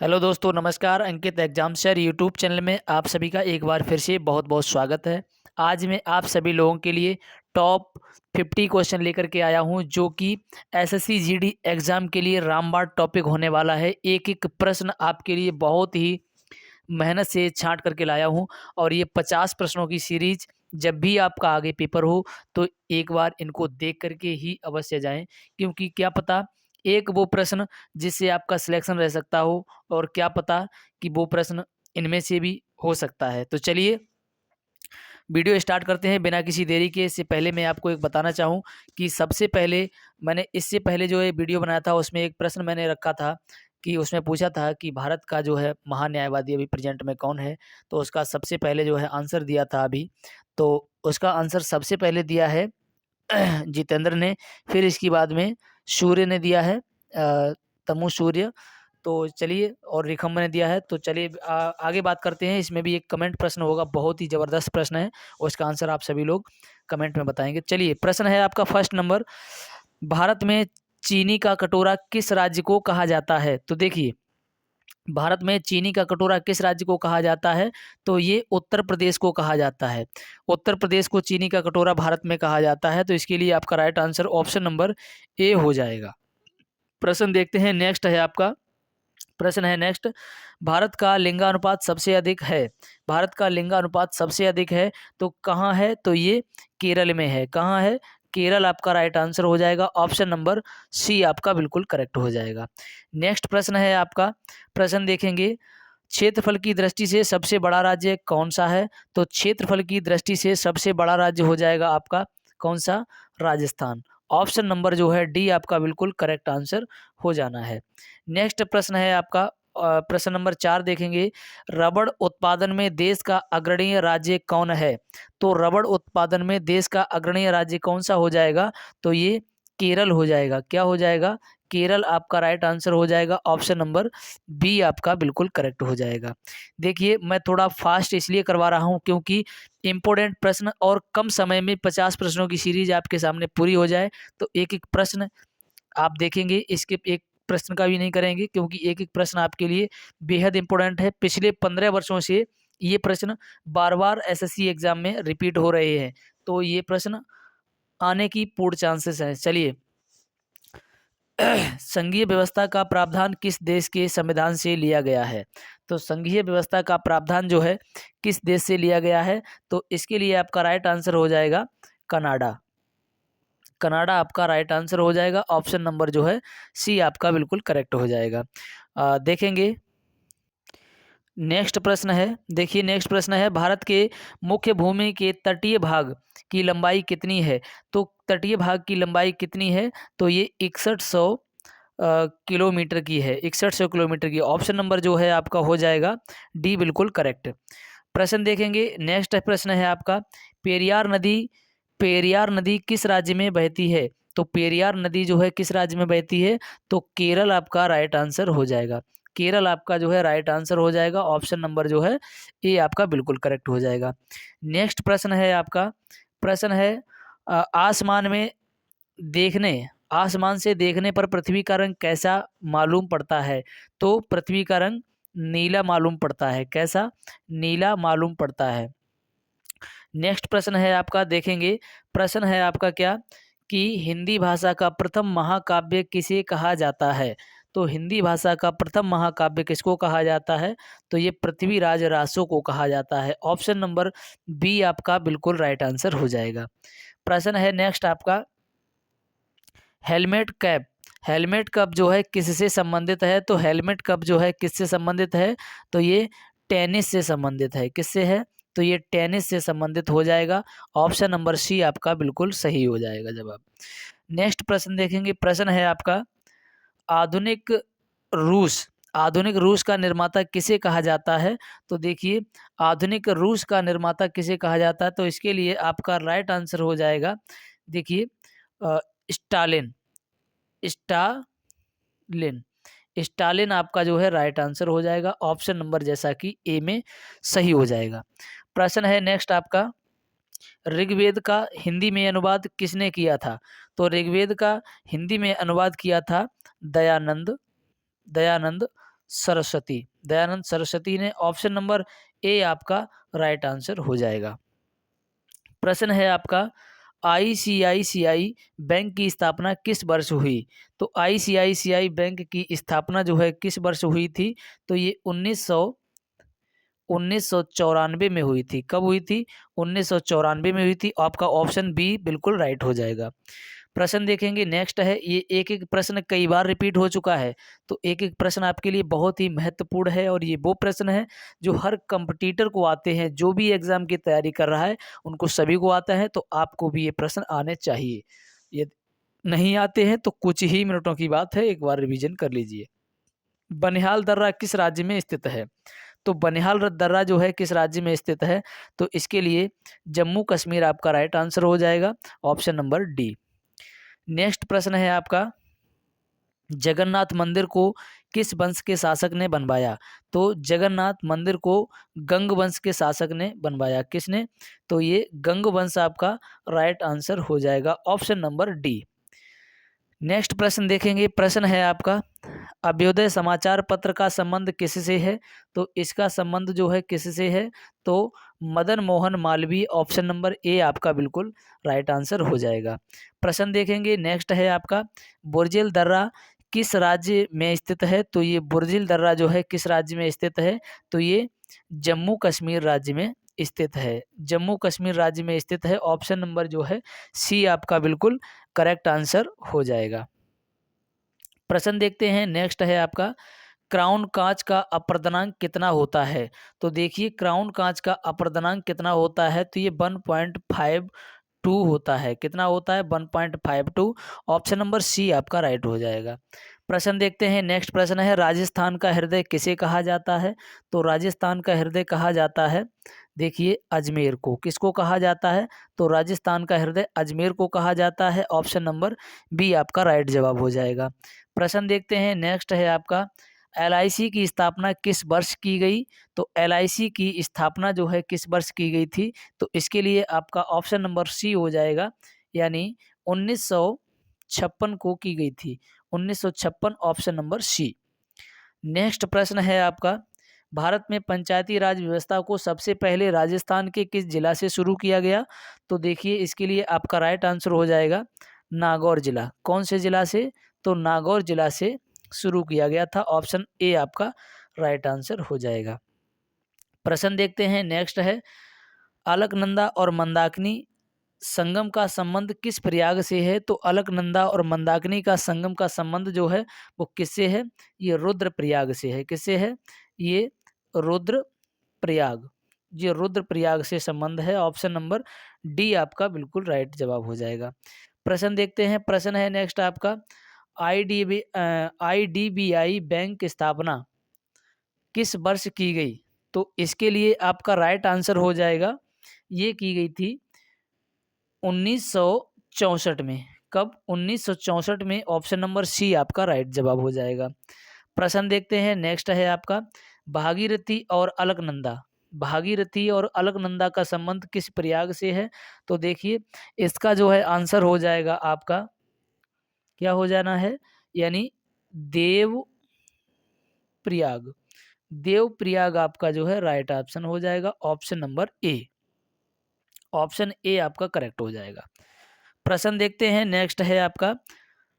Hello दोस्तों, नमस्कार। अंकित exam sir YouTube channel में आप सभी का एक बार फिर से बहुत बहुत स्वागत है। आज मैं आप सभी लोगों के लिए टॉप 50 क्वेश्चन लेकर के आया हूं, जो कि एसएससी जीडी एग्ज़ाम के लिए रामबाण टॉपिक होने वाला है। एक एक प्रश्न आपके लिए बहुत ही मेहनत से छांट करके लाया हूं, और ये 50 प्रश्नों की सीरीज जब भी आपका आगे पेपर हो तो एक बार इनको देख करके ही अवश्य जाएं, क्योंकि क्या पता एक वो प्रश्न जिससे आपका सिलेक्शन रह सकता हो, और क्या पता कि वो प्रश्न इनमें से भी हो सकता है। तो चलिए वीडियो स्टार्ट करते हैं बिना किसी देरी के। इससे पहले मैं आपको एक बताना चाहूँ कि सबसे पहले मैंने इससे पहले जो ये वीडियो बनाया था उसमें एक प्रश्न मैंने रखा था कि उसमें पूछा था कि भारत का जो है महान्यायवादी अभी प्रेजेंट में कौन है। तो उसका सबसे पहले जो है आंसर दिया था अभी, तो उसका आंसर सबसे पहले दिया है जितेंद्र ने। फिर इसके बाद में सूर्य ने दिया है, तमु सूर्य। तो चलिए, और रिखम ने दिया है। तो चलिए आगे बात करते हैं। इसमें भी एक कमेंट प्रश्न होगा, बहुत ही ज़बरदस्त प्रश्न है, और इसका आंसर आप सभी लोग कमेंट में बताएंगे। चलिए, प्रश्न है आपका फर्स्ट नंबर। भारत में चीनी का कटोरा किस राज्य को कहा जाता है? तो देखिए, भारत में चीनी का कटोरा किस राज्य को कहा जाता है? तो ये उत्तर प्रदेश को कहा जाता है। उत्तर प्रदेश को चीनी का कटोरा भारत में कहा जाता है। तो इसके लिए आपका right answer option number A हो जाएगा। प्रश्न देखते हैं, नेक्स्ट है आपका। प्रश्न है नेक्स्ट। भारत का लिंगानुपात सबसे अधिक है। भारत का लिंगानुपात सबसे अधिक है तो कहाँ है? तो ये केरल में है। कहाँ है? केरल आपका राइट आंसर हो जाएगा। ऑप्शन नंबर सी आपका बिल्कुल करेक्ट हो जाएगा। नेक्स्ट प्रश्न है आपका। प्रश्न देखेंगे, क्षेत्रफल की दृष्टि से सबसे बड़ा राज्य कौन सा है? तो क्षेत्रफल की दृष्टि से सबसे बड़ा राज्य हो जाएगा आपका कौन सा? राजस्थान। ऑप्शन नंबर जो है डी आपका बिल्कुल करेक्ट आंसर हो जाना है। नेक्स्ट प्रश्न है आपका, प्रश्न नंबर 4 देखेंगे। रबड़ उत्पादन में देश का अग्रणीय राज्य कौन है? तो रबड़ उत्पादन में देश का अग्रणीय राज्य कौन सा हो जाएगा? तो ये केरल हो जाएगा। क्या हो जाएगा? केरल आपका राइट आंसर हो जाएगा। ऑप्शन नंबर बी आपका बिल्कुल करेक्ट हो जाएगा। देखिए, मैं थोड़ा फास्ट इसलिए करवा रहा हूँ क्योंकि इम्पोर्टेंट प्रश्न, और कम समय में 50 प्रश्नों की सीरीज आपके सामने पूरी हो जाए, तो एक एक प्रश्न आप देखेंगे, इसके एक प्रश्न का भी नहीं करेंगे, क्योंकि एक एक प्रश्न आपके लिए बेहद इंपॉर्टेंट है। पिछले 15 वर्षों से ये प्रश्न बार बार एसएससी एग्जाम में रिपीट हो रहे हैं, तो ये प्रश्न आने की पूर्ण चांसेस है। चलिए, संघीय व्यवस्था का प्रावधान किस देश के संविधान से लिया गया है? तो संघीय व्यवस्था का प्रावधान जो है किस देश से लिया गया है? तो इसके लिए आपका राइट आंसर हो जाएगा कनाडा। कनाडा आपका राइट आंसर हो जाएगा। ऑप्शन नंबर जो है सी आपका बिल्कुल करेक्ट हो जाएगा। देखेंगे, नेक्स्ट प्रश्न है। देखिए, नेक्स्ट प्रश्न है, भारत के मुख्य भूमि के तटीय भाग की लंबाई कितनी है? तो तटीय भाग की लंबाई कितनी है? तो ये 6100 किलोमीटर की है। 6100 किलोमीटर की। ऑप्शन नंबर जो है आपका हो जाएगा डी बिल्कुल करेक्ट। प्रश्न देखेंगे, नेक्स्ट प्रश्न है आपका। पेरियार नदी पेरियार नदी किस राज्य में बहती है? तो पेरियार नदी जो है किस राज्य में बहती है? तो केरल आपका राइट आंसर हो जाएगा। केरल आपका जो है राइट आंसर हो जाएगा। ऑप्शन नंबर जो है ए आपका बिल्कुल करेक्ट हो जाएगा। नेक्स्ट प्रश्न है आपका। प्रश्न है, आसमान में देखने आसमान से देखने पर पृथ्वी का रंग कैसा मालूम पड़ता है? तो पृथ्वी का रंग नीला मालूम पड़ता है। कैसा? नीला मालूम पड़ता है। नेक्स्ट प्रश्न है आपका, देखेंगे। प्रश्न है आपका क्या, कि हिंदी भाषा का प्रथम महाकाव्य किसे कहा जाता है? तो हिंदी भाषा का प्रथम महाकाव्य किसको कहा जाता है? तो ये पृथ्वीराज रासो को कहा जाता है। ऑप्शन नंबर बी आपका बिल्कुल राइट आंसर हो जाएगा। प्रश्न है नेक्स्ट आपका, हेलमेट कैप हेलमेट कप जो है किससे संबंधित है? तो हेलमेट कप जो है किससे संबंधित है? तो ये टेनिस से संबंधित है। किससे है? तो ये टेनिस से संबंधित हो जाएगा। ऑप्शन नंबर सी आपका बिल्कुल सही हो जाएगा जवाब। नेक्स्ट प्रश्न देखेंगे। प्रश्न है आपका, आधुनिक रूस आधुनिक रूस का निर्माता किसे कहा जाता है? तो देखिए, आधुनिक रूस का निर्माता किसे कहा जाता है? तो इसके लिए आपका राइट आंसर हो जाएगा, देखिए, स्टालिन। स्टालिन स्टालिन आपका जो है राइट आंसर हो जाएगा। ऑप्शन नंबर जैसा कि ए में सही हो जाएगा। प्रश्न है नेक्स्ट आपका, ऋग्वेद का हिंदी में अनुवाद किसने किया था? तो ऋग्वेद का हिंदी में अनुवाद किया था दयानंद दयानंद सरस्वती, दयानंद सरस्वती ने। ऑप्शन नंबर ए आपका राइट आंसर हो जाएगा। प्रश्न है आपका, आईसीआईसीआई बैंक की स्थापना किस वर्ष हुई? तो आईसीआईसीआई बैंक की स्थापना जो है किस वर्ष हुई थी? तो ये 1994 में हुई थी। कब हुई थी? 1994 में हुई थी। आपका ऑप्शन बी बिल्कुल राइट हो जाएगा। प्रश्न देखेंगे, नेक्स्ट है, ये एक एक प्रश्न कई बार रिपीट हो चुका है, तो एक एक प्रश्न आपके लिए बहुत ही महत्वपूर्ण है और ये वो प्रश्न है जो हर कंपटीटर को आते हैं, जो भी एग्जाम की तैयारी कर रहा है उनको सभी को आता है, तो आपको भी ये प्रश्न आने चाहिए। ये नहीं आते हैं तो कुछ ही मिनटों की बात है, एक बार रिवीजन कर लीजिए। बनिहाल दर्रा किस राज्य में स्थित है? तो बनिहाल दर्रा जो है किस राज्य में स्थित है? तो इसके लिए जम्मू कश्मीर आपका राइट आंसर हो जाएगा, ऑप्शन नंबर डी। नेक्स्ट प्रश्न है आपका, जगन्नाथ मंदिर को किस वंश के शासक ने बनवाया? तो जगन्नाथ मंदिर को गंग वंश के शासक ने बनवाया। किसने? तो ये गंग वंश आपका राइट आंसर हो जाएगा, ऑप्शन नंबर डी। नेक्स्ट प्रश्न देखेंगे, प्रश्न है आपका, अभ्युदय समाचार पत्र का संबंध किससे है? तो इसका संबंध जो है किससे है? तो Madan Mohan Malviya, option number A आपका बिल्कुल राइट आंसर हो जाएगा। प्रश्न देखेंगे, नेक्स्ट है आपका, बुर्जिल दर्रा किस राज्य में स्थित है? तो ये बुर्जिल दर्रा जो है किस राज्य में स्थित है? तो ये जम्मू कश्मीर राज्य में स्थित है। जम्मू कश्मीर राज्य में स्थित है, ऑप्शन नंबर जो है सी आपका बिल्कुल करेक्ट आंसर हो जाएगा। प्रश्न देखते हैं, नेक्स्ट है आपका, क्राउन कांच का अपर्दनांक कितना होता है? तो देखिए, क्राउन कांच का अपर्दनांक कितना होता है? तो ये 1.52 होता है। कितना होता है? 1.52। ऑप्शन नंबर सी आपका राइट हो जाएगा। प्रश्न देखते हैं, नेक्स्ट प्रश्न है, राजस्थान का हृदय किसे कहा जाता है? तो राजस्थान का हृदय कहा जाता है, देखिए, अजमेर को। किसको कहा जाता है? तो राजस्थान का हृदय अजमेर को कहा जाता है, ऑप्शन नंबर बी आपका राइट जवाब हो जाएगा। प्रश्न देखते हैं, नेक्स्ट है आपका, एलआईसी की स्थापना किस वर्ष की गई? तो एलआईसी की स्थापना जो है किस वर्ष की गई थी? तो इसके लिए आपका ऑप्शन नंबर सी हो जाएगा, यानी 1956 को की गई थी। 1956, ऑप्शन नंबर सी। नेक्स्ट प्रश्न है आपका, भारत में पंचायती राज व्यवस्था को सबसे पहले राजस्थान के किस जिला से शुरू किया गया? तो देखिए, इसके लिए आपका राइट आंसर हो जाएगा नागौर जिला। कौन से जिला से? तो नागौर जिला से शुरू किया गया था, ऑप्शन ए आपका राइट आंसर हो जाएगा। प्रश्न देखते हैं, नेक्स्ट है, अलकनंदा और मंदाकिनी संगम का संबंध किस प्रयाग से है? तो अलकनंदा और मंदाकिनी का संगम का संबंध जो है वो किससे है? ये रुद्र प्रयाग से है। किससे है? ये रुद्र प्रयाग। ये रुद्र प्रयाग से संबंध है, ऑप्शन नंबर डी आपका बिल्कुल राइट जवाब हो जाएगा। प्रश्न देखते हैं, प्रश्न है नेक्स्ट आपका, आईडीबीआई बैंक की स्थापना किस वर्ष की गई? तो इसके लिए आपका राइट आंसर हो जाएगा, ये की गई थी 1964 में। कब? 1964 में, ऑप्शन नंबर सी आपका राइट जवाब हो जाएगा। प्रश्न देखते हैं, नेक्स्ट है आपका, भागीरथी और अलकनंदा। भागीरथी और अलकनंदा का संबंध किस प्रयाग से है? तो देखिए, इसका जो है आंसर हो जाएगा आपका, क्या हो जाना है, यानी देव प्रयाग। देव प्रयाग आपका जो है राइट ऑप्शन हो जाएगा, option number A. Option A आपका करेक्ट हो जाएगा। प्रश्न देखते हैं, नेक्स्ट है आपका,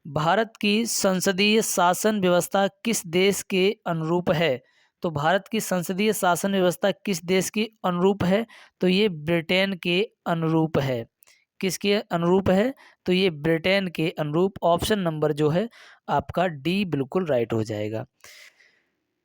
भारत की संसदीय शासन व्यवस्था किस देश के अनुरूप है? तो भारत की संसदीय शासन व्यवस्था किस देश की अनुरूप है? तो ये ब्रिटेन के अनुरूप है। किसके अनुरूप है? तो ये ब्रिटेन के अनुरूप, ऑप्शन नंबर जो है आपका डी बिल्कुल राइट हो जाएगा।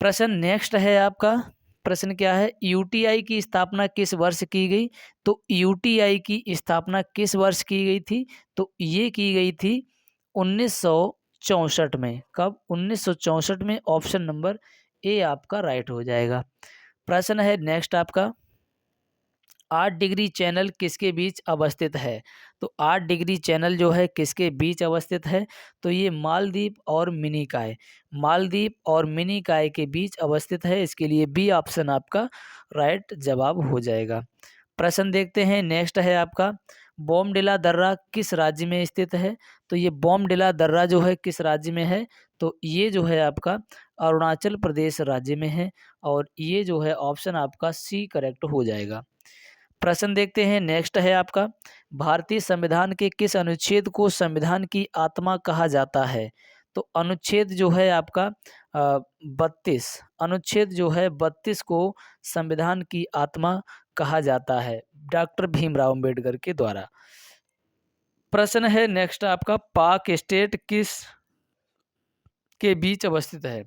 प्रश्न नेक्स्ट है आपका, प्रश्न क्या है, यूटीआई की स्थापना किस वर्ष की गई? तो यूटीआई की स्थापना किस वर्ष की गई थी? तो ये की गई थी 1964 में। कब? 1964 में, ऑप्शन नंबर ए आपका राइट हो जाएगा। प्रश्न है नेक्स्ट आपका, 8 डिग्री चैनल किसके बीच अवस्थित है? तो 8 डिग्री चैनल जो है किसके बीच अवस्थित है? तो ये मालदीव और मिनिकॉय। मालदीव और मिनिकॉय के बीच अवस्थित है, इसके लिए बी ऑप्शन आपका राइट जवाब हो जाएगा। प्रश्न देखते हैं, नेक्स्ट है आपका, बोमडिला दर्रा किस राज्य में स्थित है? तो ये बोमडिला दर्रा जो है किस राज्य में है? तो ये जो है आपका अरुणाचल प्रदेश राज्य में है और ये जो है ऑप्शन आपका सी करेक्ट हो जाएगा। प्रश्न देखते हैं, नेक्स्ट है आपका, भारतीय संविधान के किस अनुच्छेद को संविधान की आत्मा कहा जाता है? तो अनुच्छेद जो है आपका 32, अनुच्छेद जो है 32 को संविधान की आत्मा कहा जाता है डॉक्टर भीमराव अम्बेडकर के द्वारा। प्रश्न है नेक्स्ट आपका, पाक स्टेट किस के बीच अवस्थित है?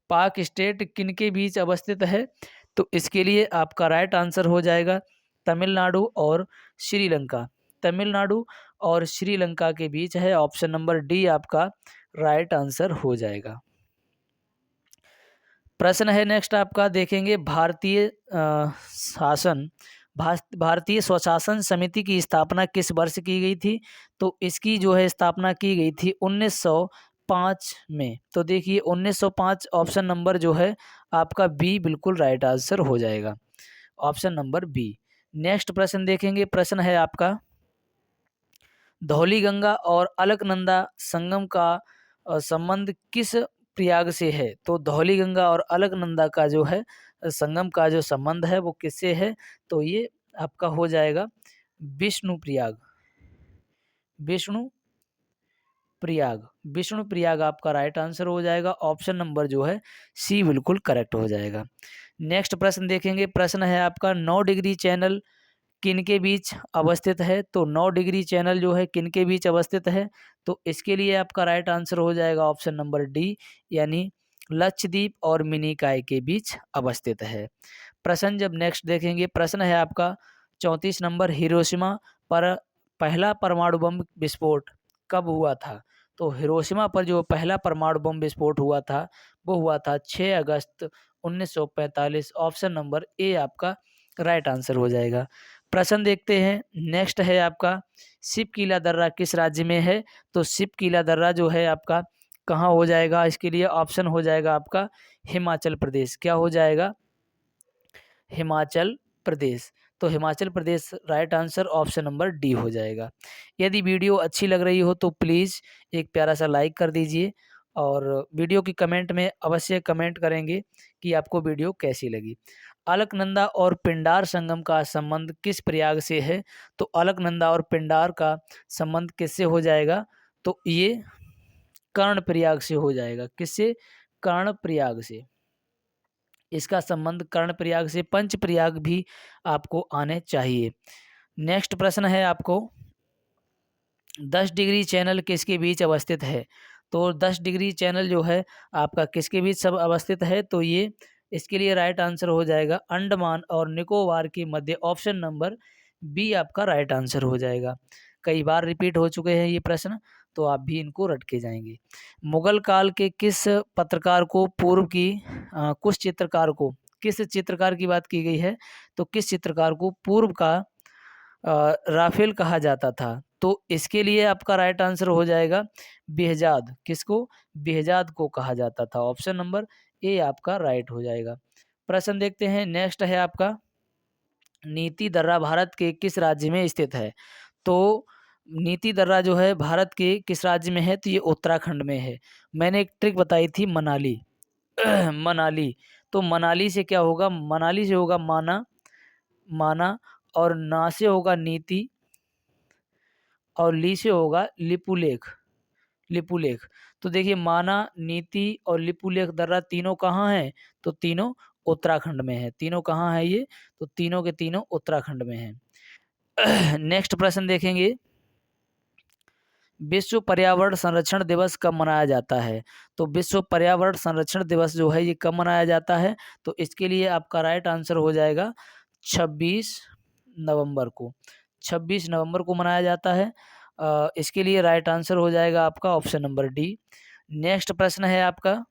पाक स्टेट किन के बीच अवस्थित है? तो इसके लिए आपका राइट आंसर हो जाएगा तमिलनाडु और श्रीलंका। तमिलनाडु और श्रीलंका के बीच है, ऑप्शन नंबर डी आपका राइट आंसर हो जाएगा। प्रश्न है नेक्स्ट आपका, देखेंगे भारतीय स्वशासन समिति की स्थापना किस वर्ष की गई थी? तो इसकी जो है स्थापना की गई थी 1905 में। तो देखिए 1905 ऑप्शन नंबर जो है आपका बी बिल्कुल राइट आंसर हो जाएगा, ऑप्शन नंबर बी। नेक्स्ट प्रश्न देखेंगे, प्रश्न है आपका, धौलीगंगा और अलकनंदा संगम का संबंध किस प्रयाग से है? तो धौलीगंगा और अलकनंदा का जो है संगम का जो संबंध है वो किससे है? तो ये आपका हो जाएगा विष्णु प्रयाग। विष्णु प्रयाग आपका राइट आंसर हो जाएगा, ऑप्शन नंबर जो है सी बिल्कुल करेक्ट हो जाएगा। नेक्स्ट प्रश्न देखेंगे, प्रश्न है आपका, 9 डिग्री चैनल किन के बीच अवस्थित है? तो 9 डिग्री चैनल जो है किन के बीच अवस्थित है? तो इसके लिए आपका राइट आंसर हो जाएगा ऑप्शन नंबर डी, यानी लक्षद्वीप और मिनिकॉय के बीच अवस्थित है। प्रश्न जब नेक्स्ट देखेंगे, प्रश्न है आपका 34 नंबर, हिरोशिमा पर पहला परमाणु बम विस्फोट कब हुआ था? तो हिरोशिमा पर जो पहला परमाणु बम विस्फोट हुआ था वो हुआ था 6 अगस्त 1945, ऑप्शन नंबर ए आपका राइट आंसर हो जाएगा। प्रश्न देखते हैं, नेक्स्ट है आपका, सिपकीला दर्रा किस राज्य में है? तो सिपकीला दर्रा जो है आपका कहाँ हो जाएगा? इसके लिए ऑप्शन हो जाएगा आपका हिमाचल प्रदेश। क्या हो जाएगा? हिमाचल प्रदेश। तो Himachal Pradesh right answer, option number D हो जाएगा। यदि वीडियो अच्छी लग रही हो तो प्लीज़ एक प्यारा सा लाइक कर दीजिए और वीडियो की कमेंट में अवश्य कमेंट करेंगे कि आपको वीडियो कैसी लगी। अलकनंदा और पिंडार संगम का संबंध किस प्रयाग से है? तो अलकनंदा और पिंडार का संबंध किससे हो जाएगा? तो ये कर्ण प्रयाग से हो जाएगा। किससे? कर्ण प्रयाग से। इसका संबंध कर्ण प्रयाग से। पंच प्रयाग भी आपको आने चाहिए। नेक्स्ट प्रश्न है आपको, 10 डिग्री चैनल किसके बीच अवस्थित है? तो 10 डिग्री चैनल जो है आपका किसके बीच सब अवस्थित है? तो ये इसके लिए राइट आंसर हो जाएगा अंडमान और निकोबार के मध्य, ऑप्शन नंबर बी आपका राइट आंसर हो जाएगा। कई बार रिपीट हो चुके हैं ये प्रश्न, तो आप भी इनको रट के जाएंगे। मुगल काल के किस पत्रकार को पूर्व की कुछ चित्रकार को, किस चित्रकार की बात की गई है? तो किस चित्रकार को पूर्व का राफेल कहा जाता था? तो इसके लिए आपका राइट आंसर हो जाएगा बेहजाद। किसको? बेहजाद को कहा जाता था, ऑप्शन नंबर ए आपका राइट हो जाएगा। प्रश्न देखते हैं, नेक्स्ट है आपका, नीति दर्रा भारत के किस राज्य में स्थित है? तो नीति दर्रा जो है भारत के किस राज्य में है? तो ये उत्तराखंड में है। मैंने एक ट्रिक बताई थी, मनाली मनाली। तो मनाली से क्या होगा? मनाली से होगा माना और ना से होगा नीति और ली से होगा लिपुलेख। तो देखिए माना, नीति और लिपुलेख दर्रा तीनों कहाँ हैं? तो तीनों उत्तराखंड में है। तीनों कहाँ है ये? तो तीनों के तीनों उत्तराखंड में हैं। नेक्स्ट प्रश्न देखेंगे, विश्व पर्यावरण संरक्षण दिवस कब मनाया जाता है? तो विश्व पर्यावरण संरक्षण दिवस जो है ये कब मनाया जाता है? तो इसके लिए आपका राइट आंसर हो जाएगा 26 नवंबर को। 26 नवंबर को मनाया जाता है। इसके लिए राइट आंसर हो जाएगा आपका ऑप्शन नंबर डी। नेक्स्ट प्रश्न है आपका,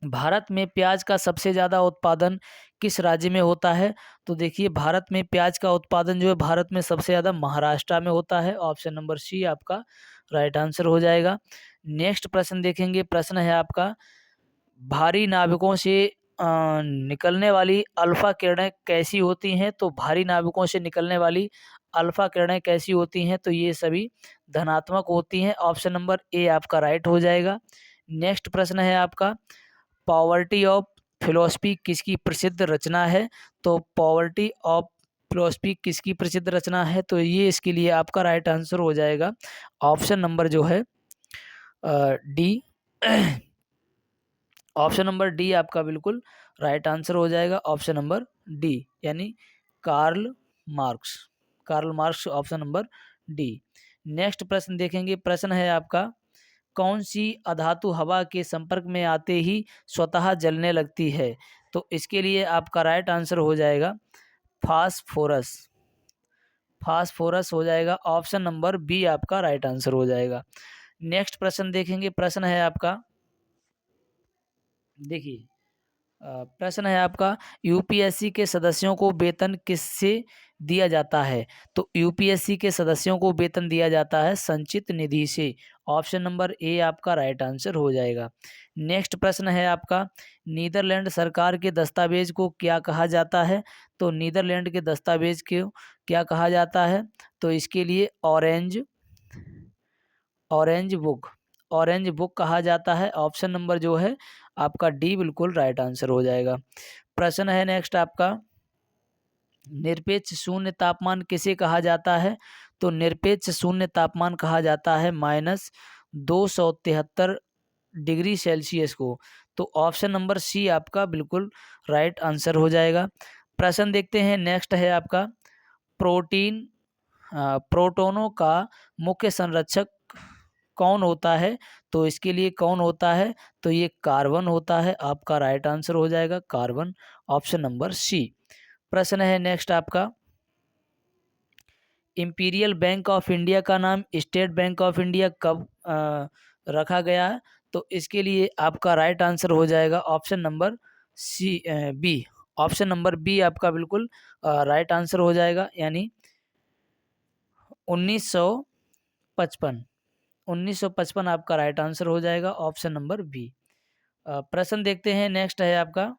भारत में प्याज का सबसे ज़्यादा उत्पादन किस राज्य में होता है? तो देखिए भारत में प्याज का उत्पादन जो है भारत में सबसे ज़्यादा महाराष्ट्र में होता है, ऑप्शन नंबर सी आपका राइट आंसर हो जाएगा। नेक्स्ट प्रश्न देखेंगे, प्रश्न है आपका, भारी नाभिकों से निकलने वाली अल्फा किरणें कैसी होती हैं? तो भारी नाभिकों से निकलने वाली अल्फा किरणें कैसी होती हैं, तो ये सभी धनात्मक होती हैं। ऑप्शन नंबर ए आपका राइट हो जाएगा। नेक्स्ट प्रश्न है आपका, पॉवर्टी ऑफ फिलोसफी किसकी प्रसिद्ध रचना है? तो पॉवर्टी ऑफ फिलोसफी किसकी प्रसिद्ध रचना है? तो ये इसके लिए आपका राइट आंसर हो जाएगा ऑप्शन नंबर जो है डी। ऑप्शन नंबर डी आपका बिल्कुल राइट आंसर हो जाएगा, ऑप्शन नंबर डी यानी Karl Marx. Karl Marx option number D. Next प्रश्न देखेंगे, प्रश्न है आपका, कौन सी अधातु हवा के संपर्क में आते ही स्वतः जलने लगती है? तो इसके लिए आपका राइट आंसर हो जाएगा फास्फोरस। फास्फोरस हो जाएगा, ऑप्शन नंबर बी आपका राइट आंसर हो जाएगा। नेक्स्ट प्रश्न देखेंगे, प्रश्न है आपका, देखिए प्रश्न है आपका, यूपीएससी के सदस्यों को वेतन किससे दिया जाता है? तो यूपीएससी के सदस्यों को वेतन दिया जाता है संचित निधि से। ऑप्शन नंबर ए आपका राइट आंसर हो जाएगा। नेक्स्ट प्रश्न है आपका, नीदरलैंड सरकार के दस्तावेज को क्या कहा जाता है? तो नीदरलैंड के दस्तावेज को क्या कहा जाता है? तो इसके लिए ऑरेंज बुक, ऑरेंज बुक कहा जाता है। ऑप्शन नंबर जो है आपका डी बिल्कुल राइट आंसर हो जाएगा। प्रश्न है नेक्स्ट आपका, निरपेक्ष शून्य तापमान किसे कहा जाता है? तो निरपेक्ष शून्य तापमान कहा जाता है -273 डिग्री सेल्सियस को। तो ऑप्शन नंबर सी आपका बिल्कुल राइट आंसर हो जाएगा। प्रश्न देखते हैं, नेक्स्ट है आपका, प्रोटोनों का मुख्य संरक्षक कौन होता है? तो इसके लिए कौन होता है? तो ये कार्बन होता है, आपका राइट आंसर हो जाएगा कार्बन, ऑप्शन नंबर सी। प्रश्न है नेक्स्ट आपका, इंपीरियल बैंक ऑफ इंडिया का नाम स्टेट बैंक ऑफ इंडिया कब रखा गया है? तो इसके लिए आपका राइट आंसर हो जाएगा option number C, B. Option number B आपका बिल्कुल राइट आंसर हो जाएगा, यानी 1955। 1955 आपका राइट आंसर हो जाएगा, ऑप्शन नंबर बी। प्रश्न देखते हैं, नेक्स्ट है आपका,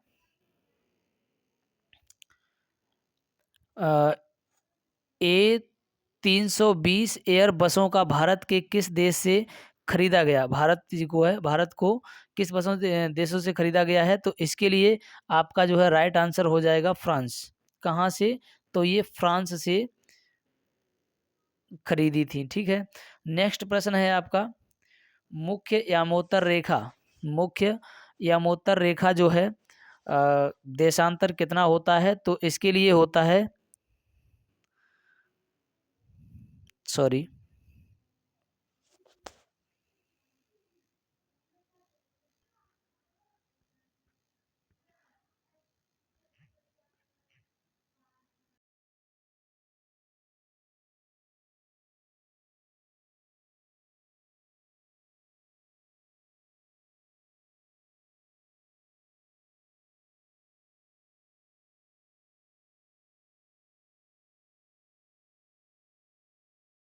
A320 एयर बसों का भारत के किस देश से खरीदा गया? भारत जी को है, भारत को किस देशों से खरीदा गया है? तो इसके लिए आपका जो है राइट आंसर हो जाएगा फ्रांस। कहाँ से? तो ये फ्रांस से खरीदी थी, ठीक है। नेक्स्ट प्रश्न है आपका, मुख्य यामोत्तर रेखा, मुख्य यामोत्तर रेखा जो है देशांतर कितना होता है? तो इसके लिए होता है, सॉरी